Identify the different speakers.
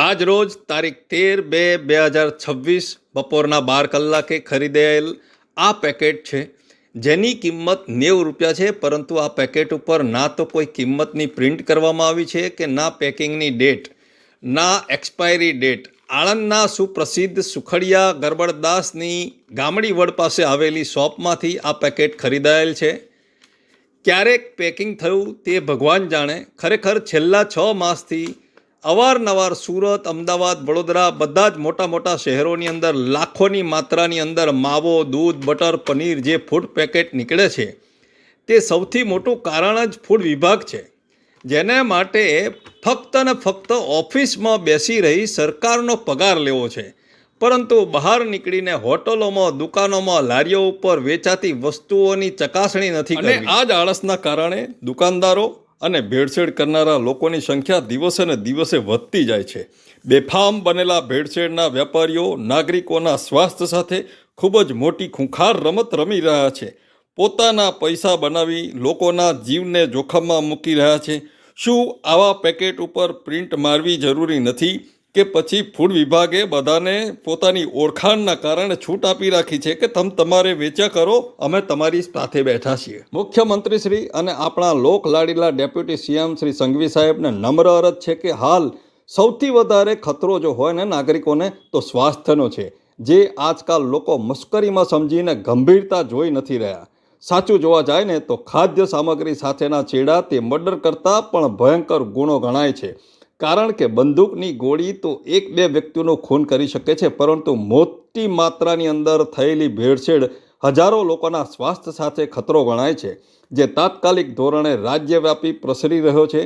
Speaker 1: આજ રોજ તારીખ 13/2/2026 બપોરના 12 કલાકે ખરીદેલ આ પેકેટ છે, જેની કિંમત 90 રૂપિયા છે. પરંતુ આ પેકેટ ઉપર ના તો કોઈ કિંમતની પ્રિન્ટ કરવામાં આવી છે કે ના પેકિંગની ડેટ, ના એક્સપાયરી ડેટ. આણંદના સુપ્રસિદ્ધ સુખડિયા ગરબડદાસની ગામડી વડ પાસે આવેલી શોપમાંથી આ પેકેટ ખરીદાયેલ છે. ક્યારેક પેકિંગ થયું તે ભગવાન જાણે. ખરેખર છેલ્લા 6 માસથી અવારનવાર સુરત, અમદાવાદ, વડોદરા બધા જ મોટા મોટા શહેરોની અંદર લાખોની માત્રાની અંદર માવો, દૂધ, બટર, પનીર જે ફૂડ પેકેટ નીકળે છે તે સૌથી મોટું કારણ જ ફૂડ વિભાગ છે, જેને માટે ફક્ત ને ફક્ત ઓફિસમાં બેસી રહી સરકારનો પગાર લેવો છે, પરંતુ બહાર નીકળીને હોટલોમાં, દુકાનોમાં, લારીઓ ઉપર વેચાતી વસ્તુઓની ચકાસણી નથી કરવી. અને આ જ આળસના કારણે દુકાનદારો અને ભેળસેળ કરનારા લોકોની સંખ્યા દિવસે ને દિવસે વધતી જાય છે. બેફામ બનેલા ભેળસેળના વેપારીઓ નાગરિકોના સ્વાસ્થ્ય સાથે ખૂબ જ મોટી ખૂંખાર રમત રમી રહ્યા છે. પોતાના પૈસા બનાવી લોકોના જીવને જોખમમાં મૂકી રહ્યા છે. શું આવા પેકેટ ઉપર પ્રિન્ટ મારવી જરૂરી નથી કે પછી ફૂડ વિભાગે બધાને પોતાની ઓળખાણના કારણે છૂટ આપી રાખી છે કે તમારે વેચ્યા કરો, અમે તમારી સાથે બેઠા છીએ? મુખ્યમંત્રી શ્રી અને આપણા લોક લાડીલા ડેપ્યુટી સીએમ શ્રી સંઘવી સાહેબને નમ્ર અરજ છે કે હાલ સૌથી વધારે ખતરો જો હોય ને નાગરિકોને તો સ્વાસ્થ્યનો છે, જે આજકાલ લોકો મશ્કરીમાં સમજીને ગંભીરતા જોઈ નથી રહ્યા. સાચું જોવા જાય ને તો ખાદ્ય સામગ્રી સાથેના ચેડા તે મર્ડર કરતાં પણ ભયંકર ગુનો ગણાય છે. કારણ કે બંદૂકની ગોળી તો 1-2 વ્યક્તિઓનું ખૂન કરી શકે છે, પરંતુ મોટી માત્રાની અંદર થયેલી ભેળસેળ હજારો લોકોના સ્વાસ્થ્ય સાથે ખતરો ગણાય છે, જે તાત્કાલિક ધોરણે રાજ્યવ્યાપી પ્રસરી રહ્યો છે.